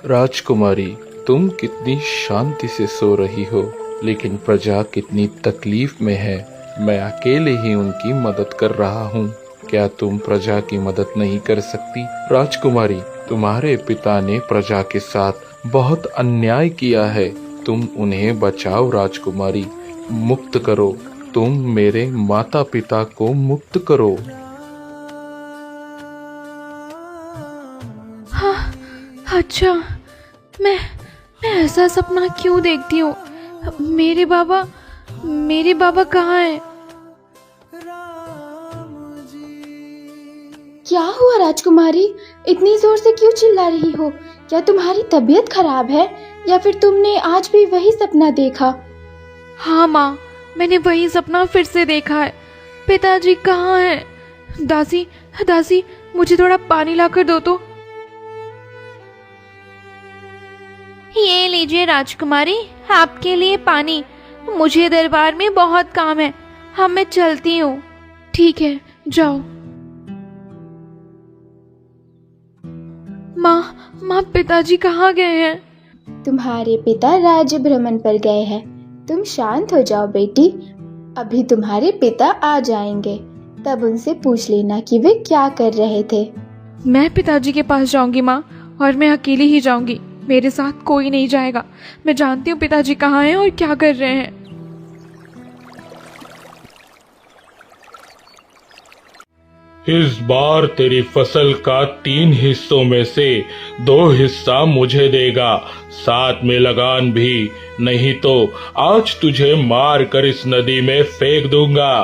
राजकुमारी, तुम कितनी शांति से सो रही हो, लेकिन प्रजा कितनी तकलीफ में है। मैं अकेले ही उनकी मदद कर रहा हूँ। क्या तुम प्रजा की मदद नहीं कर सकती? राजकुमारी, तुम्हारे पिता ने प्रजा के साथ बहुत अन्याय किया है। तुम उन्हें बचाओ राजकुमारी, मुक्त करो। तुम मेरे माता पिता को मुक्त करो। हाँ, अच्छा, मैं ऐसा सपना क्यों देखती हूँ? मेरे बाबा कहाँ हैं? क्या हुआ राजकुमारी? इतनी जोर से क्यों चिल्ला रही हो? क्या तुम्हारी तबीयत खराब है या फिर तुमने आज भी वही सपना देखा? हाँ माँ, मैंने वही सपना फिर से देखा है। पिताजी कहाँ हैं? दासी, मुझे थोड़ा पानी लाकर दो तो। ये लीजिए राजकुमारी, आपके लिए पानी। मुझे दरबार में बहुत काम है। हाँ, मैं चलती हूँ। ठीक है, जाओ। माँ, पिताजी कहाँ गए हैं? तुम्हारे पिता राज्य भ्रमण पर गए हैं। तुम शांत हो जाओ बेटी, अभी तुम्हारे पिता आ जाएंगे, तब उनसे पूछ लेना कि वे क्या कर रहे थे। मैं पिताजी के पास जाऊंगी माँ, और मैं अकेली ही जाऊंगी। मेरे साथ कोई नहीं जाएगा। मैं जानती हूँ पिताजी कहाँ हैं और क्या कर रहे हैं। इस बार तेरी फसल का 3 हिस्सों में से 2 हिस्सा मुझे देगा, साथ में लगान भी, नहीं तो आज तुझे मार कर इस नदी में फेंक दूंगा।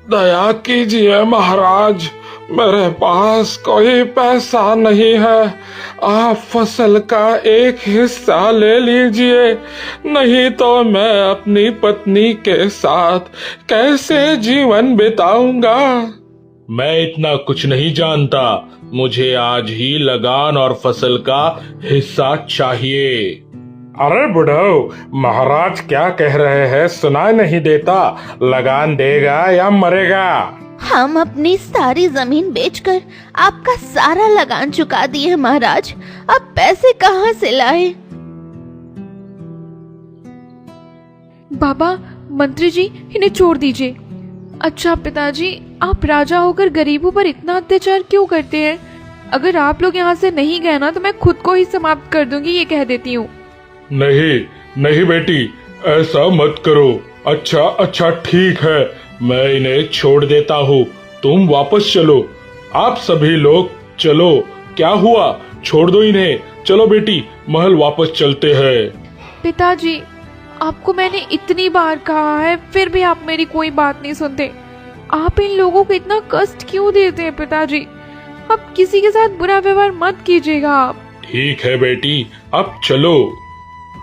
दया कीजिए महाराज, मेरे पास कोई पैसा नहीं है। आप फसल का 1 हिस्सा ले लीजिए, नहीं तो मैं अपनी पत्नी के साथ कैसे जीवन बिताऊंगा। मैं इतना कुछ नहीं जानता, मुझे आज ही लगान और फसल का हिस्सा चाहिए। अरे बुढ़ऊ, महाराज क्या कह रहे हैं सुनाई नहीं देता? लगान देगा या मरेगा? हम अपनी सारी जमीन बेचकर आपका सारा लगान चुका दिए महाराज। अब पैसे कहाँ से लाए? बाबा, मंत्री जी, इन्हें छोड़ दीजिए। अच्छा पिताजी, आप राजा होकर गरीबों पर इतना अत्याचार क्यों करते हैं? अगर आप लोग यहाँ से नहीं गए ना तो मैं खुद को ही समाप्त कर दूंगी, ये कह देती हूँ। नहीं बेटी, ऐसा मत करो। अच्छा ठीक है, मैं इन्हें छोड़ देता हूँ, तुम वापस चलो। आप सभी लोग चलो। क्या हुआ? छोड़ दो इन्हें। चलो बेटी, महल वापस चलते हैं। पिताजी, आपको मैंने इतनी बार कहा है, फिर भी आप मेरी कोई बात नहीं सुनते। आप इन लोगों को इतना कष्ट क्यों देते हैं पिताजी? अब किसी के साथ बुरा व्यवहार मत कीजिएगा आप। ठीक है बेटी, अब चलो।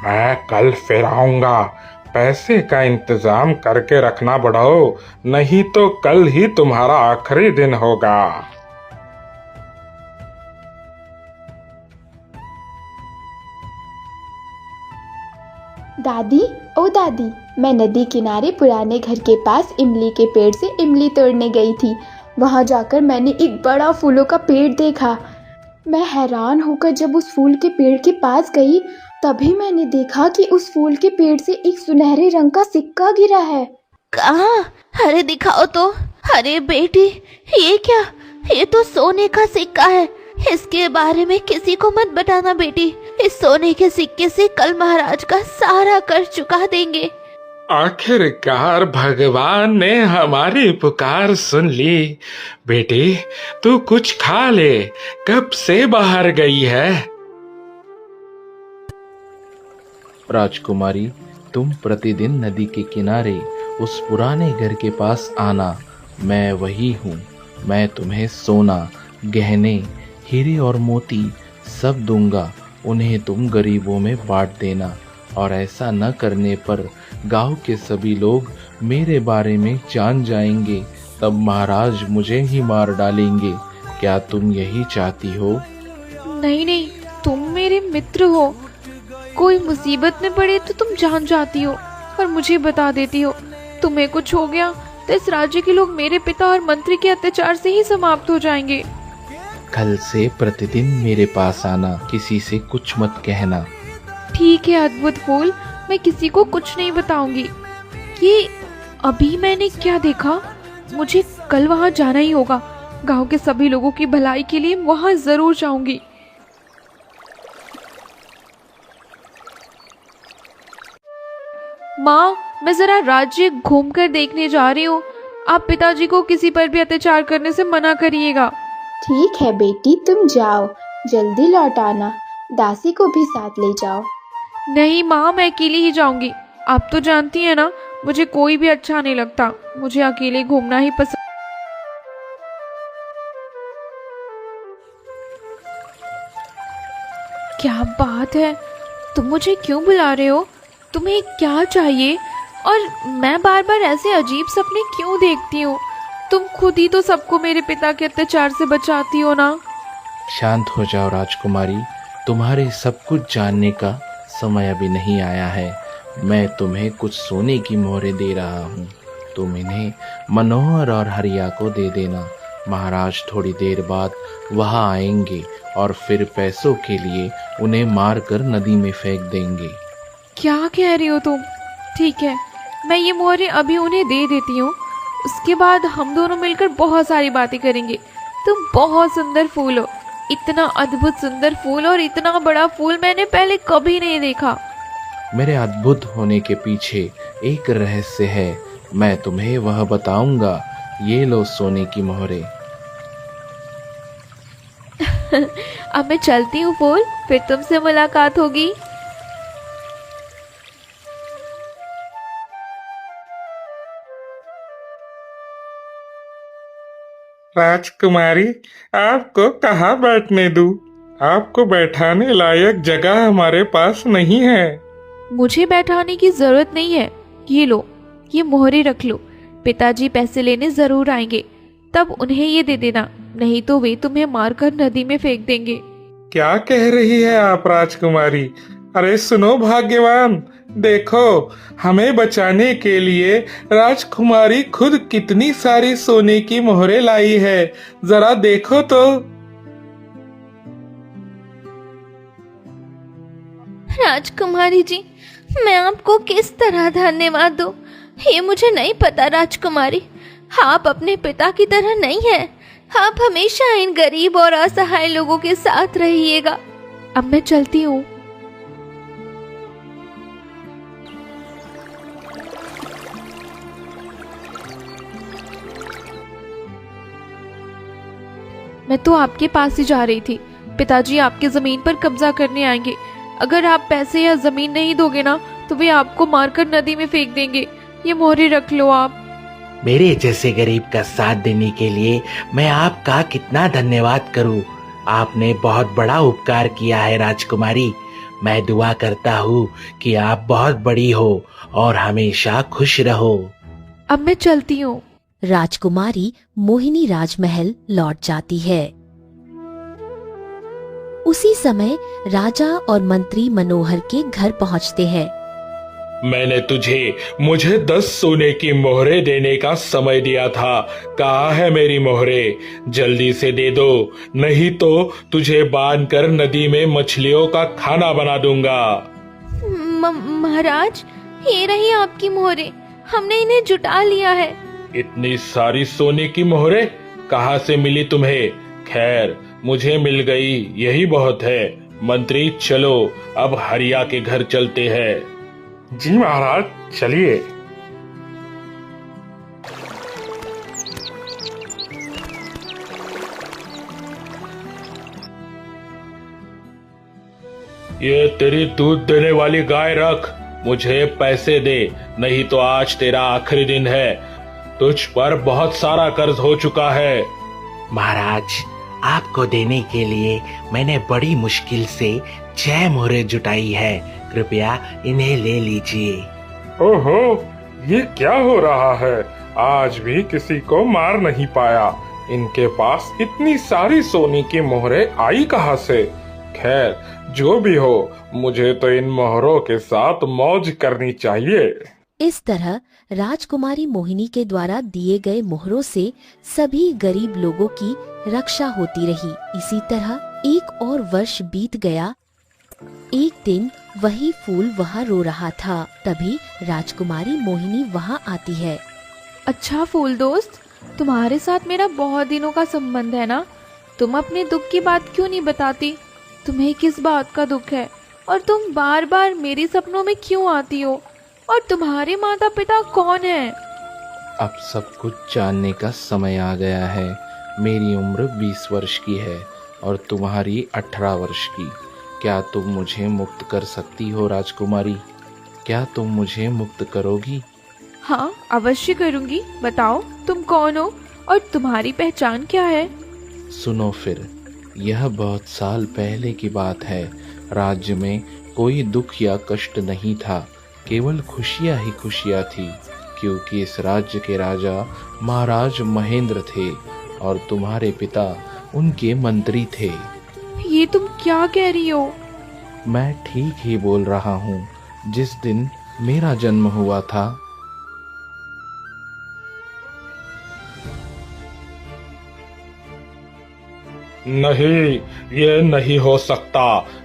मैं कल फिर आऊंगा। पैसे का इंतजाम करके रखना बढ़ाओ, नहीं तो कल ही तुम्हारा आखिरी दिन होगा। दादी, ओ दादी, मैं नदी किनारे पुराने घर के पास इमली के पेड़ से इमली तोड़ने गई थी। वहां जाकर मैंने एक बड़ा फूलों का पेड़ देखा। मैं हैरान होकर जब उस फूल के पेड़ के पास गई, तभी मैंने देखा कि उस फूल के पेड़ से एक सुनहरे रंग का सिक्का गिरा है। कहाँ? अरे दिखाओ तो। अरे बेटी, ये क्या? ये तो सोने का सिक्का है। इसके बारे में किसी को मत बताना बेटी। इस सोने के सिक्के से कल महाराज का सारा कर्ज चुका देंगे। आखिरकार भगवान ने हमारी पुकार सुन ली। बेटी, तू कुछ खा ले, कब से बाहर गई है? राजकुमारी, तुम प्रतिदिन नदी के किनारे उस पुराने घर के पास आना। मैं वही हूँ। मैं तुम्हें सोना, गहने, हीरे और मोती सब दूंगा। उन्हें तुम गरीबों में बांट देना, और ऐसा न करने पर गांव के सभी लोग मेरे बारे में जान जाएंगे। तब महाराज मुझे ही मार डालेंगे। क्या तुम यही चाहती हो? नहीं, तुम मेरे मित्र हो। कोई मुसीबत में पड़े तो तुम जान जाती हो और मुझे बता देती हो। तुम्हें कुछ हो गया तो इस राज्य के लोग मेरे पिता और मंत्री के अत्याचार से ही समाप्त हो जाएंगे। कल से प्रतिदिन मेरे पास आना, किसी से कुछ मत कहना। ठीक है अद्भुत फूल, मैं किसी को कुछ नहीं बताऊंगी। ये अभी मैंने क्या देखा? मुझे कल वहां जाना ही होगा। गांव के सभी लोगों की भलाई के लिए वहां जरूर जाऊंगी। माँ, मैं जरा राज्य घूमकर देखने जा रही हूँ। आप पिताजी को किसी पर भी अत्याचार करने से मना करिएगा। ठीक है बेटी, तुम जाओ, जल्दी लौट आना। दासी को भी साथ ले जाओ। नहीं माँ, मैं अकेली ही जाऊंगी। आप तो जानती हैं ना, मुझे कोई भी अच्छा नहीं लगता। मुझे अकेले घूमना ही पसंद। क्या बात है? तुम मुझे क्यों बुला रहे हो? तुम्हें क्या चाहिए? और मैं बार बार ऐसे अजीब सपने क्यों देखती हूँ? तुम खुद ही तो सबको मेरे पिता के अत्याचार से बचाती हो ना। शांत हो जाओ राजकुमारी, तुम्हारे सब कुछ जानने का समय अभी नहीं आया है। मैं तुम्हें कुछ सोने की मोहरें दे रहा हूँ, तुम इन्हें मनोहर और हरिया को दे देना। महाराज थोड़ी देर बाद वहाँ आएंगे और फिर पैसों के लिए उन्हें मारकर नदी में फेंक देंगे। क्या कह रही हो तुम? ठीक है, मैं ये मोहरें अभी उन्हें दे देती हूँ। उसके बाद हम दोनों मिलकर बहुत सारी बातें करेंगे। तुम बहुत सुंदर फूल हो। इतना अद्भुत सुंदर फूल और इतना बड़ा फूल मैंने पहले कभी नहीं देखा। मेरे अद्भुत होने के पीछे एक रहस्य है, मैं तुम्हें वह बताऊंगा। ये लो सोने की मोहरें। अब मैं चलती हूँ फूल, फिर तुमसे मुलाकात होगी। राजकुमारी, आपको कहाँ बैठने दूँ? आपको बैठाने लायक जगह हमारे पास नहीं है। मुझे बैठाने की जरूरत नहीं है। ये लो, ये मोहरे रख लो। पिताजी पैसे लेने जरूर आएंगे, तब उन्हें ये दे देना, नहीं तो वे तुम्हें मारकर नदी में फेंक देंगे। क्या कह रही है आप राजकुमारी? अरे सुनो भाग्यवान, देखो हमें बचाने के लिए राजकुमारी खुद कितनी सारी सोने की मोहरें लाई है, जरा देखो तो। राजकुमारी जी, मैं आपको किस तरह धन्यवाद दूं? ये मुझे नहीं पता राजकुमारी। आप अपने पिता की तरह नहीं हैं। आप हमेशा इन गरीब और असहाय लोगों के साथ रहिएगा। अब मैं चलती हूँ। मैं तो आपके पास ही जा रही थी। पिताजी आपकी जमीन पर कब्जा करने आएंगे। अगर आप पैसे या जमीन नहीं दोगे ना, तो वे आपको मारकर नदी में फेंक देंगे। ये मोहरे रख लो आप। मेरे जैसे गरीब का साथ देने के लिए मैं आपका कितना धन्यवाद करूं। आपने बहुत बड़ा उपकार किया है राजकुमारी। मैं दुआ करता हूँ कि आप बहुत बड़ी हो और हमेशा खुश रहो। अब मैं चलती हूँ। राजकुमारी मोहिनी राजमहल लौट जाती है। उसी समय राजा और मंत्री मनोहर के घर पहुंचते हैं। मैंने मुझे 10 सोने की मोहरें देने का समय दिया था। कहाँ है मेरी मोहरें? जल्दी से दे दो, नहीं तो तुझे बांधकर नदी में मछलियों का खाना बना दूंगा। महाराज, ये रही आपकी मोहरें। हमने इन्हें जुटा लिया है। इतनी सारी सोने की मोहरें कहाँ से मिली तुम्हें? खैर, मुझे मिल गई, यही बहुत है। मंत्री, चलो अब हरिया के घर चलते हैं। जी महाराज, चलिए। ये तेरी दूध देने वाली गाय रख, मुझे पैसे दे, नहीं तो आज तेरा आखिरी दिन है। तुझ पर बहुत सारा कर्ज हो चुका है। महाराज, आपको देने के लिए मैंने बड़ी मुश्किल से 6 मोहरें जुटाई है। कृपया इन्हें ले लीजिए। ओहो, ये क्या हो रहा है? आज भी किसी को मार नहीं पाया। इनके पास इतनी सारी सोने की मोहरें आई कहाँ से? खैर, जो भी हो, मुझे तो इन मोहरों के साथ मौज करनी चाहिए। इस तरह राजकुमारी मोहिनी के द्वारा दिए गए मोहरों से सभी गरीब लोगों की रक्षा होती रही। इसी तरह एक और वर्ष बीत गया। एक दिन वही फूल वहाँ रो रहा था। तभी राजकुमारी मोहिनी वहाँ आती है। अच्छा फूल दोस्त, तुम्हारे साथ मेरा बहुत दिनों का संबंध है ना, तुम अपने दुख की बात क्यों नहीं बताती? तुम्हें किस बात का दुख है और तुम बार बार मेरे सपनों में क्यों आती हो? और तुम्हारे माता पिता कौन हैं? अब सब कुछ जानने का समय आ गया है। मेरी उम्र 20 वर्ष की है और तुम्हारी 18 वर्ष की। क्या तुम मुझे मुक्त कर सकती हो राजकुमारी? क्या तुम मुझे मुक्त करोगी? हाँ, अवश्य करूँगी। बताओ तुम कौन हो और तुम्हारी पहचान क्या है? सुनो फिर, यह बहुत साल पहले की बात है। राज्य में कोई दुख या कष्ट नहीं था, केवल खुशियाँ ही खुशियाँ थी, क्योंकि इस राज्य के राजा महाराज महेंद्र थे और तुम्हारे पिता उनके मंत्री थे। ये तुम क्या कह रही हो? मैं ठीक ही बोल रहा हूँ। जिस दिन मेरा जन्म हुआ था, नहीं, ये नहीं हो सकता।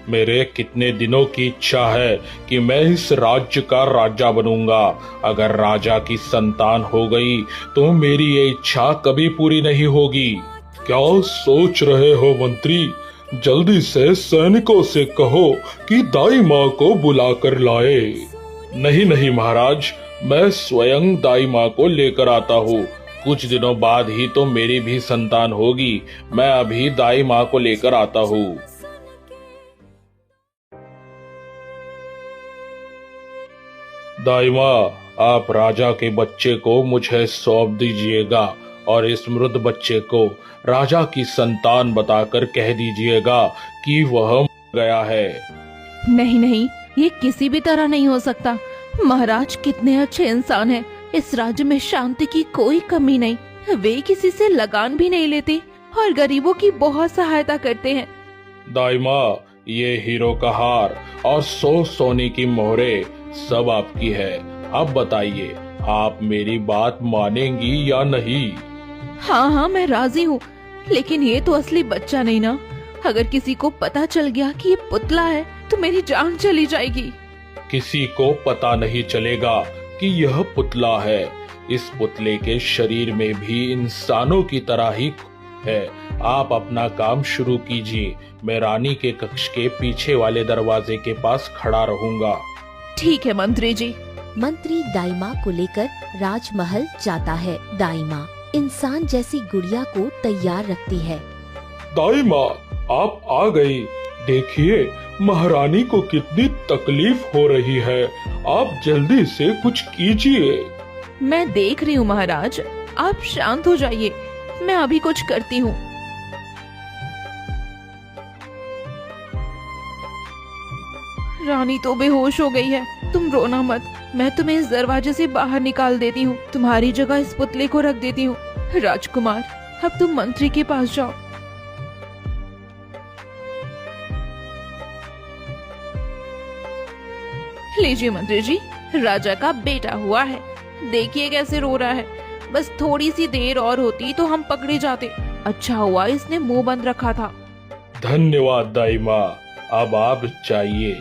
मेरे कितने दिनों की इच्छा है कि मैं इस राज्य का राजा बनूंगा। अगर राजा की संतान हो गई तो मेरी ये इच्छा कभी पूरी नहीं होगी। क्या सोच रहे हो मंत्री? जल्दी से सैनिकों से कहो कि दाई माँ को बुला कर लाए। नहीं नहीं महाराज, मैं स्वयं दाई माँ को लेकर आता हूँ। कुछ दिनों बाद ही तो मेरी भी संतान होगी। मैं अभी दाई माँ को लेकर आता हूँ। दाई माँ, आप राजा के बच्चे को मुझे सौंप दीजिएगा और इस मृत बच्चे को राजा की संतान बताकर कह दीजिएगा कि वह मर गया है। नहीं नहीं, ये किसी भी तरह नहीं हो सकता। महाराज कितने अच्छे इंसान हैं। इस राज्य में शांति की कोई कमी नहीं। वे किसी से लगान भी नहीं लेते और गरीबों की बहुत सहायता करते हैं। दाई माँ, ये हीरो का हार और 100 सोने की मोहरे सब आपकी है। अब बताइए, आप मेरी बात मानेंगी या नहीं? हाँ हाँ, मैं राजी हूँ, लेकिन ये तो असली बच्चा नहीं ना। अगर किसी को पता चल गया कि ये पुतला है तो मेरी जान चली जाएगी। किसी को पता नहीं चलेगा कि यह पुतला है। इस पुतले के शरीर में भी इंसानों की तरह ही है। आप अपना काम शुरू कीजिए। मैं रानी के कक्ष के पीछे वाले दरवाजे के पास खड़ा रहूंगा। ठीक है मंत्री जी। मंत्री दाईमा को लेकर राजमहल जाता है। दाईमा इंसान जैसी गुड़िया को तैयार रखती है। दाई माँ, आप आ गई। देखिए, महारानी को कितनी तकलीफ हो रही है। आप जल्दी से कुछ कीजिए। मैं देख रही हूँ महाराज, आप शांत हो जाइए, मैं अभी कुछ करती हूँ। रानी तो बेहोश हो गई है। तुम रोना मत, मैं तुम्हें इस दरवाजे से बाहर निकाल देती हूँ। तुम्हारी जगह इस पुतले को रख देती हूँ। राजकुमार, अब तुम मंत्री के पास जाओ। लीजिए मंत्री जी, राजा का बेटा हुआ है। देखिए कैसे रो रहा है। बस थोड़ी सी देर और होती तो हम पकड़े जाते। अच्छा हुआ इसने मुंह बंद रखा था। धन्यवाद दाई माँ, अब आप चाहिए।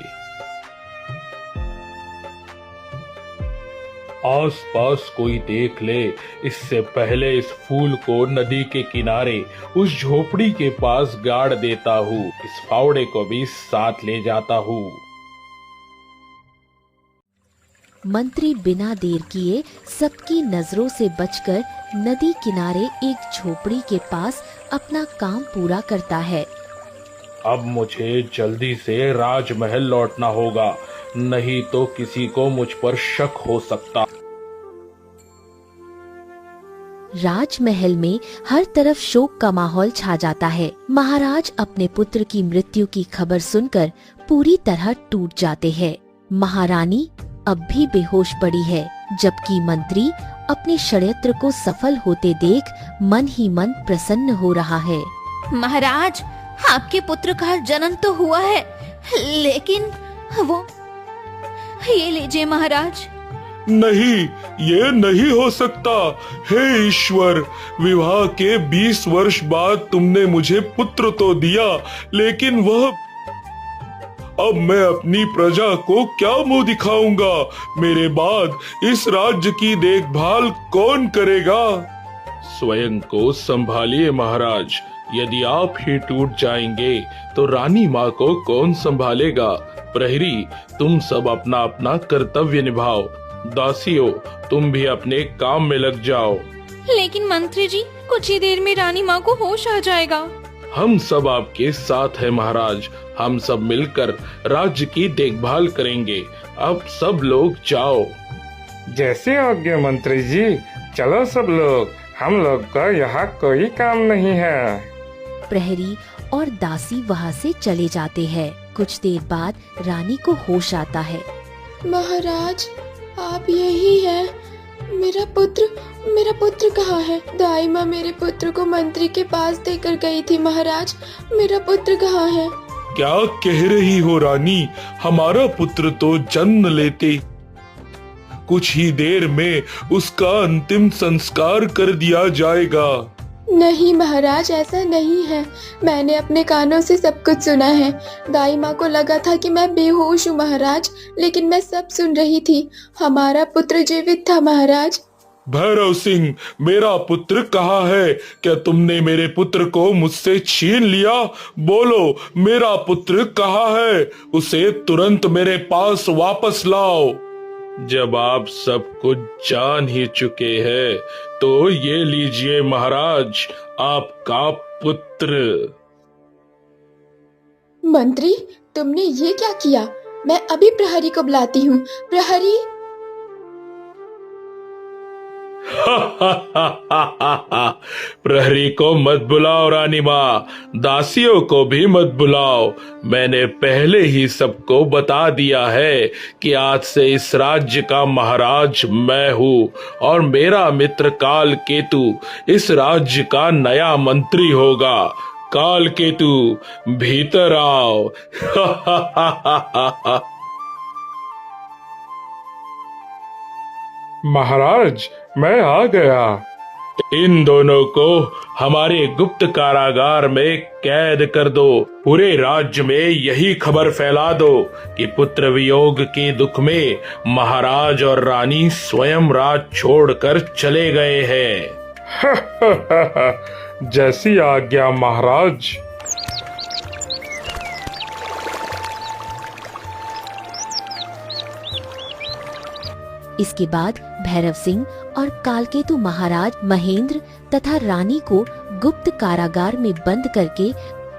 आसपास कोई देख ले, इससे पहले इस फूल को नदी के किनारे उस झोपड़ी के पास गाड़ देता हूँ। इस फावड़े को भी साथ ले जाता हूँ। मंत्री बिना देर किए सबकी नजरों से बचकर नदी किनारे एक झोपड़ी के पास अपना काम पूरा करता है। अब मुझे जल्दी से राजमहल लौटना होगा, नहीं तो किसी को मुझ पर शक हो सकता। राजमहल में हर तरफ शोक का माहौल छा जाता है। महाराज अपने पुत्र की मृत्यु की खबर सुनकर पूरी तरह टूट जाते हैं। महारानी अब भी बेहोश पड़ी है, जबकि मंत्री अपने षड्यंत्र को सफल होते देख मन ही मन प्रसन्न हो रहा है। महाराज, आपके पुत्र का जन्म तो हुआ है, लेकिन वो, ये लीजिए महाराज। नहीं, ये नहीं हो सकता। हे ईश्वर, विवाह के 20 वर्ष बाद तुमने मुझे पुत्र तो दिया, लेकिन वह अब मैं अपनी प्रजा को क्या मुंह दिखाऊंगा? मेरे बाद इस राज्य की देखभाल कौन करेगा? स्वयं को संभालिए महाराज, यदि आप ही टूट जाएंगे तो रानी माँ को कौन संभालेगा? प्रहरी, तुम सब अपना अपना कर्तव्य निभाओ। दासियों, तुम भी अपने काम में लग जाओ। लेकिन मंत्री जी, कुछ ही देर में रानी माँ को होश आ जाएगा। हम सब आपके साथ हैं महाराज, हम सब मिलकर राज्य की देखभाल करेंगे। अब सब लोग जाओ। जैसे आज्ञा मंत्री जी, चलो सब लोग, हम लोग का यहाँ कोई काम नहीं है। प्रहरी और दासी वहाँ से चले जाते हैं। कुछ देर बाद रानी को होश आता है। महाराज, आप यही हैं? मेरा पुत्र कहाँ है? दाई माँ मेरे पुत्र को मंत्री के पास देकर गई थी। महाराज, मेरा पुत्र कहाँ है? क्या कह रही हो रानी? हमारा पुत्र तो जन्म लेते कुछ ही देर में उसका अंतिम संस्कार कर दिया जाएगा। नहीं महाराज, ऐसा नहीं है। मैंने अपने कानों से सब कुछ सुना है। दाई माँ को लगा था कि मैं बेहोश हूँ महाराज, लेकिन मैं सब सुन रही थी। हमारा पुत्र जीवित था महाराज। भैरव सिंह, मेरा पुत्र कहाँ है? क्या तुमने मेरे पुत्र को मुझसे छीन लिया? बोलो, मेरा पुत्र कहाँ है? उसे तुरंत मेरे पास वापस लाओ। जब आप सब कुछ जान ही चुके हैं, तो ये लीजिए महाराज, आपका पुत्र। मंत्री, तुमने ये क्या किया? मैं अभी प्रहरी को बुलाती हूँ। प्रहरी! प्रहरी को मत बुलाओ रानी माँ, दासियों को भी मत बुलाओ। मैंने पहले ही सबको बता दिया है कि आज से इस राज्य का महाराज मैं हूँ और मेरा मित्र काल केतु इस राज्य का नया मंत्री होगा। काल केतु, भीतर आओ। महाराज, मैं आ गया। इन दोनों को हमारे गुप्त कारागार में कैद कर दो। पूरे राज्य में यही खबर फैला दो कि पुत्र वियोग के दुख में महाराज और रानी स्वयं राज छोड़कर चले गए हैं। जैसी आज्ञा महाराज। इसके बाद भैरव सिंह और कालकेतु महाराज महेंद्र तथा रानी को गुप्त कारागार में बंद करके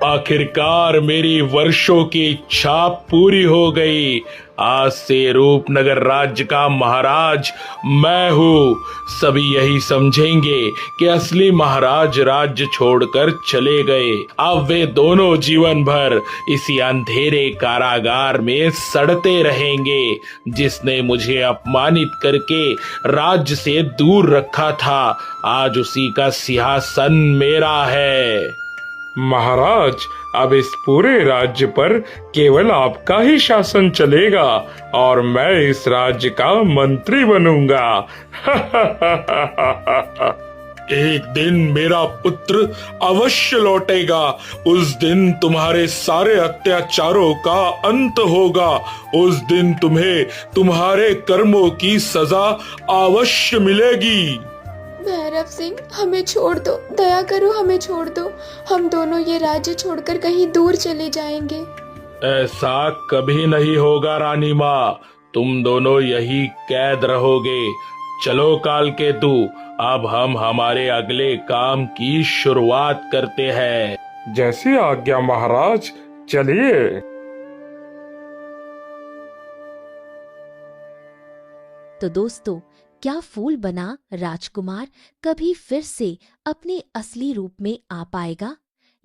आखिरकार मेरी वर्षों की इच्छा पूरी हो गई। आज से रूपनगर राज्य का महाराज मैं हूँ। सभी यही समझेंगे कि असली महाराज राज्य छोड़कर चले गए। अब वे दोनों जीवन भर इसी अंधेरे कारागार में सड़ते रहेंगे। जिसने मुझे अपमानित करके राज्य से दूर रखा था, आज उसी का सिंहासन मेरा है। महाराज, अब इस पूरे राज्य पर केवल आपका ही शासन चलेगा और मैं इस राज्य का मंत्री बनूंगा। एक दिन मेरा पुत्र अवश्य लौटेगा। उस दिन तुम्हारे सारे अत्याचारों का अंत होगा। उस दिन तुम्हें तुम्हारे कर्मों की सजा अवश्य मिलेगी। भैरव सिंह, हमें छोड़ दो, दया करो, हमें छोड़ दो। हम दोनों ये राज्य छोड़कर कहीं दूर चले जाएंगे। ऐसा कभी नहीं होगा रानी माँ, तुम दोनों यही कैद रहोगे। चलो कालकेतु, अब हम हमारे अगले काम की शुरुआत करते हैं। जैसी आज्ञा महाराज, चलिए। तो दोस्तों, क्या फूल बना राजकुमार कभी फिर से अपने असली रूप में आ पाएगा,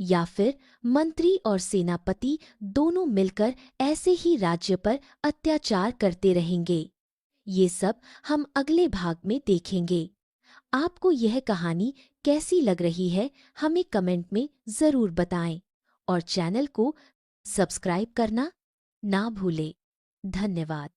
या फिर मंत्री और सेनापति दोनों मिलकर ऐसे ही राज्य पर अत्याचार करते रहेंगे? ये सब हम अगले भाग में देखेंगे। आपको यह कहानी कैसी लग रही है, हमें कमेंट में जरूर बताएं और चैनल को सब्सक्राइब करना ना भूलें। धन्यवाद।